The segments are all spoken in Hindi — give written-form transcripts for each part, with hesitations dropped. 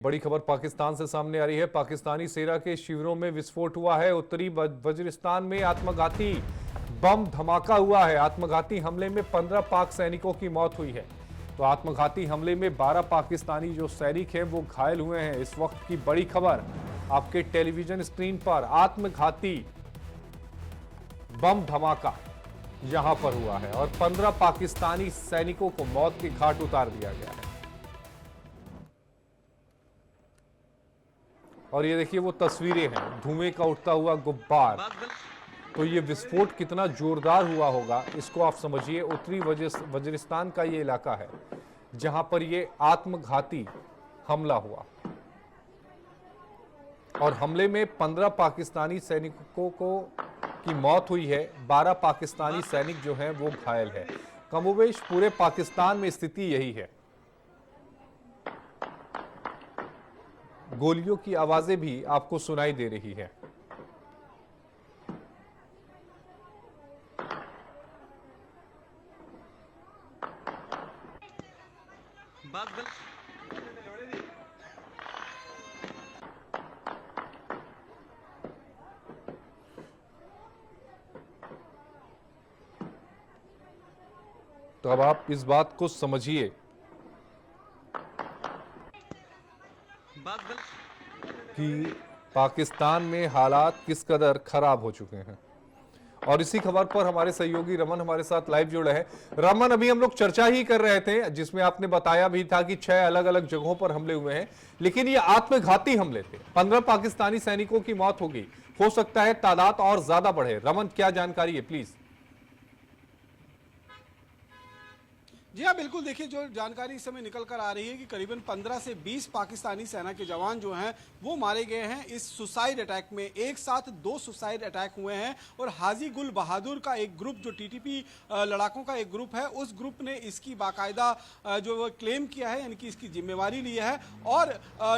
बड़ी खबर पाकिस्तान से सामने आ रही है। पाकिस्तानी सेना के शिविरों में विस्फोट हुआ है। उत्तरी वजीरिस्तान में आत्मघाती बम धमाका हुआ है। आत्मघाती हमले में 15 पाक सैनिकों की मौत हुई है। तो आत्मघाती हमले में 12 पाकिस्तानी जो सैनिक हैं वो घायल हुए हैं। इस वक्त की बड़ी खबर आपके टेलीविजन स्क्रीन पर, आत्मघाती बम धमाका यहां पर हुआ है और 15 पाकिस्तानी सैनिकों को मौत के घाट उतार दिया गया है। और ये देखिए वो तस्वीरें हैं, धुएं का उठता हुआ गुब्बार। तो ये विस्फोट कितना जोरदार हुआ होगा इसको आप समझिए। उत्तरी वजीरिस्तान का ये इलाका है जहां पर ये आत्मघाती हमला हुआ और हमले में 15 पाकिस्तानी सैनिकों की मौत हुई है। 12 पाकिस्तानी सैनिक जो हैं वो घायल है। कमोबेश पूरे पाकिस्तान में स्थिति यही है। गोलियों की आवाजें भी आपको सुनाई दे रही है। तो अब आप इस बात को समझिए कि पाकिस्तान में हालात किस कदर खराब हो चुके हैं। और इसी खबर पर हमारे सहयोगी रमन हमारे साथ लाइव जुड़े हैं। रमन, अभी हम लोग चर्चा ही कर रहे थे जिसमें आपने बताया भी था कि 6 अलग अलग जगहों पर हमले हुए हैं, लेकिन ये आत्मघाती हमले थे। 15 पाकिस्तानी सैनिकों की मौत हो गई, हो सकता है तादाद और ज्यादा बढ़े। रमन, क्या जानकारी है प्लीज? जी हाँ, बिल्कुल। देखिए, जो जानकारी इस समय निकल कर आ रही है कि करीबन 15 से 20 पाकिस्तानी सेना के जवान जो हैं वो मारे गए हैं इस सुसाइड अटैक में। एक साथ 2 सुसाइड अटैक हुए हैं और हाजी गुल बहादुर का एक ग्रुप, जो टीटीपी लड़ाकों का एक ग्रुप है, उस ग्रुप ने इसकी बाकायदा जो वो क्लेम किया है, यानी कि इसकी जिम्मेवारी ली है। और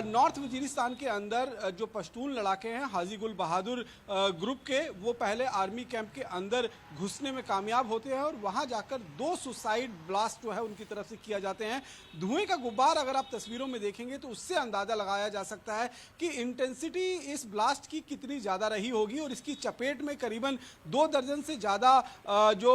नॉर्थ वजीरिस्तान के अंदर जो पश्तून लड़ाके हैं हाजी गुल बहादुर ग्रुप के, वो पहले आर्मी कैंप के अंदर घुसने में कामयाब होते हैं और वहाँ जाकर 2 सुसाइड ब्लास्ट जो है उनकी तरफ से किया जाते हैं। धुएं का गुब्बार अगर आप तस्वीरों में देखेंगे तो उससे अंदाजा लगाया जा सकता है कि इंटेंसिटी इस ब्लास्ट की कितनी ज्यादा रही होगी। और इसकी चपेट में करीबन 2 दर्जन से ज्यादा जो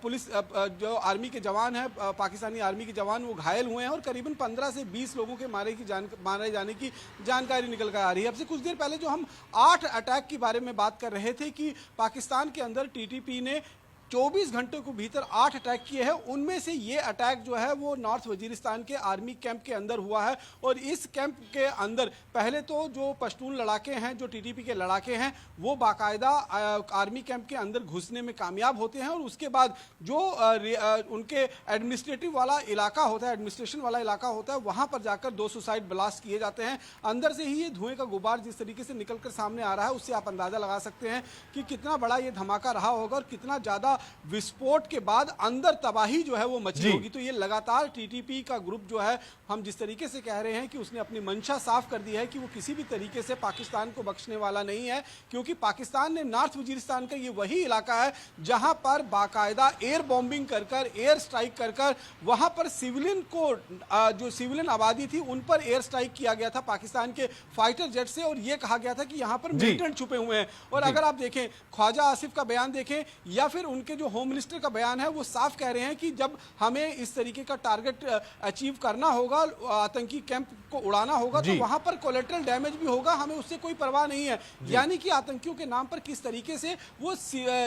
पुलिस जो आर्मी के जवान हैं, पाकिस्तानी आर्मी के जवान, वो घायल हुए हैं और करीबन 15 से 20 लोगों के मारे जाने की जानकारी निकल कर आ रही है। अब से कुछ देर पहले जो हम 8 अटैक के बारे में बात कर रहे थे कि पाकिस्तान के अंदर टीटीपी ने 24 घंटों के भीतर 8 अटैक किए हैं, उनमें से ये अटैक जो है वो नॉर्थ वजीरिस्तान के आर्मी कैंप के अंदर हुआ है। और इस कैंप के अंदर पहले तो जो पश्तून लड़ाके हैं, जो टीटीपी के लड़ाके हैं, वो बाकायदा आर्मी कैंप के अंदर घुसने में कामयाब होते हैं। और उसके बाद जो उनके एडमिनिस्ट्रेटिव वाला इलाका होता है, एडमिनिस्ट्रेशन वाला इलाका होता है, वहां पर जाकर 2 सुसाइड ब्लास्ट किए जाते हैं। अंदर से ही ये धुएं का गुब्बार जिस तरीके से निकलकर सामने आ रहा है, उससे आप अंदाजा लगा सकते हैं कि कितना बड़ा ये धमाका रहा होगा और कितना ज्यादा विस्फोट के बाद अंदर तबाही जो है वो मची होगी। तो ये लगातार टीटीपी का ग्रुप जो है, हम जिस तरीके से कह रहे हैं कि उसने अपनी मंशा साफ कर दी है कि वो किसी भी तरीके से पाकिस्तान को बख्शने वाला नहीं है, क्योंकि पाकिस्तान ने नॉर्थ वजीरिस्तान का ये वही इलाका है जहां पर बाकायदा एयर बॉम्बिंग कर कर, एयर स्ट्राइक कर कर, वहां पर सिविलियन को, जो सिविलियन आबादी थी उन पर एयर स्ट्राइक किया गया था पाकिस्तान के फाइटर जेट से। और ये कहा गया था कि यहां पर मिलिटेंट छुपे हुए हैं। और अगर आप देखें, ख्वाजा आसिफ का बयान देखें या फिर उनके जो होम मिनिस्टर का बयान है, वो साफ कह रहे हैं कि जब हमें इस तरीके का टारगेट अचीव करना होगा, आतंकी कैंप को उड़ाना होगा, तो वहां पर कोलेटरल डैमेज भी होगा, हमें उससे कोई परवाह नहीं है। यानी कि आतंकियों के नाम पर किस तरीके से वो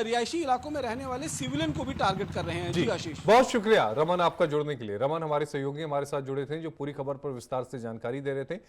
रिहायशी इलाकों में रहने वाले सिविलियन को भी टारगेट कर रहे हैं। जी आशीष, बहुत शुक्रिया रमन आपका जुड़ने के लिए। रमन हमारे सहयोगी हमारे साथ जुड़े थे जो पूरी खबर पर विस्तार से जानकारी दे रहे थे।